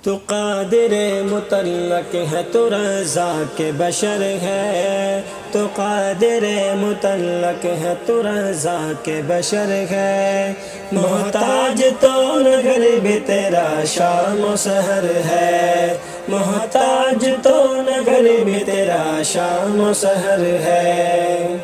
تو قادر مطلق ہے، تو رضا کے بشر ہے، تو قادر مطلق ہے، تو رضا کے بشر ہے، محتاج تو نگر بھی تیرا شام و سحر ہے، محتاج تو نگر بھی تیرا شام و سحر ہے،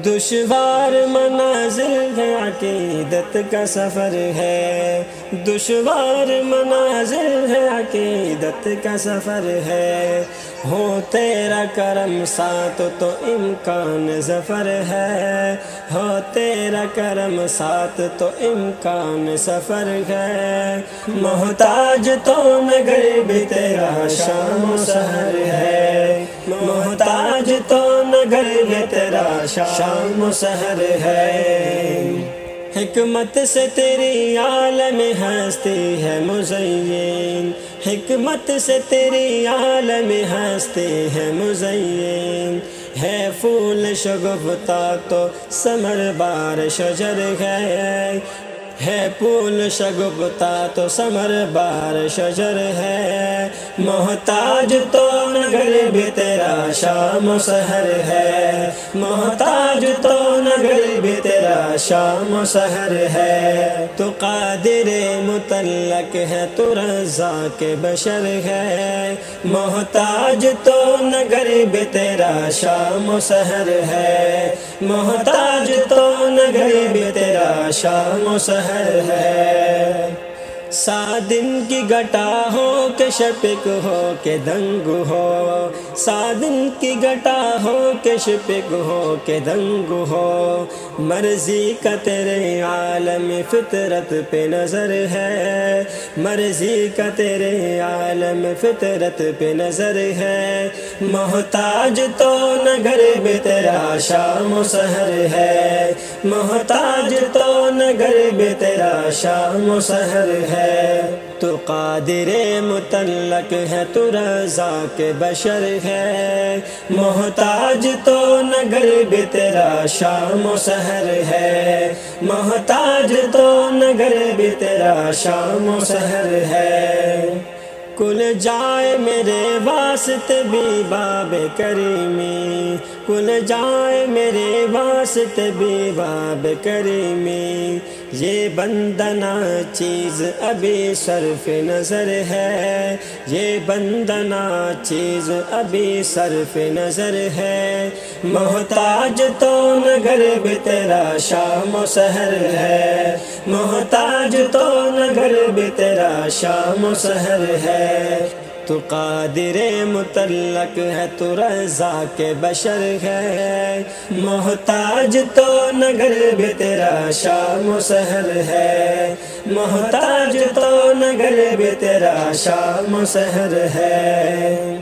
دشوار منازل ہے، عقیدت کا سفر ہے، دشوار منازل ہے، عقیدت کا سفر ہے، ہو تیرا کرم ساتھ تو امکان ظفر ہے، ہو تیرا کرم ساتھ تو امکان سفر ہے، محتاج تو نگر بھی تیرا شام و سحر ہے، محتاج تو نگر بھی تیرا شام و سحر ہے، حکمت سے تیری عالم ہستی ہے مزین، حکمت سے تیری عالم ہستی ہے مزین، ہے پھول شگفتہ تو ثمر بار شجر ہے پھول شگفتہ تو ثمر بار شجر ہے، محتاج تو نگر بھی تیرا شام و سحر ہے، محتاج تو نگر بھی تیرا شام و سحر ہے، تو قادر مطلق ہے، تو رضا کے بشر ہے، محتاج تو نگر بھی تیرا شام و سحر ہے، محتاج تو نگر بھی تیرا شام و سحر ہے، سادن کی گٹا ہو کہ شپک ہو کہ دنگ ہو، سادن کی گٹا ہو کہ شپک ہو کہ دنگ ہو، مرضی کا تیرے عالم فطرت پہ نظر ہے، مرضی کا تیرے عالم فطرت پہ نظر ہے، محتاج تو نگر بھی تیرا شام و سحر ہے، محتاج تو نگر بھی تیرا شام و سحر ہے، تو قادر مطلق ہے، تو رضا کے بشر ہے، محتاج تو نگر بھی تیرا شام و سحر ہے، محتاج تو نگر بھی تیرا شام و سحر ہے، کل جائے میرے واسطے بھی باب کریمی، کل جائے میرے واسطے بھی باب کریمی، یہ بندنا چیز ابھی صرف نظر ہے، یہ بندنا چیز ابھی صرف نظر ہے، محتاج تو نگر بھی تیرا شام و سحر ہے، محتاج تو نگر بھی تیرا شام و سحر ہے، تو قادر مطلق ہے، تو رضا کے بشر ہے، محتاج تو نگر بھی تیرا شام و سحر ہے، محتاج تو نگر بھی تیرا شام و سحر ہے۔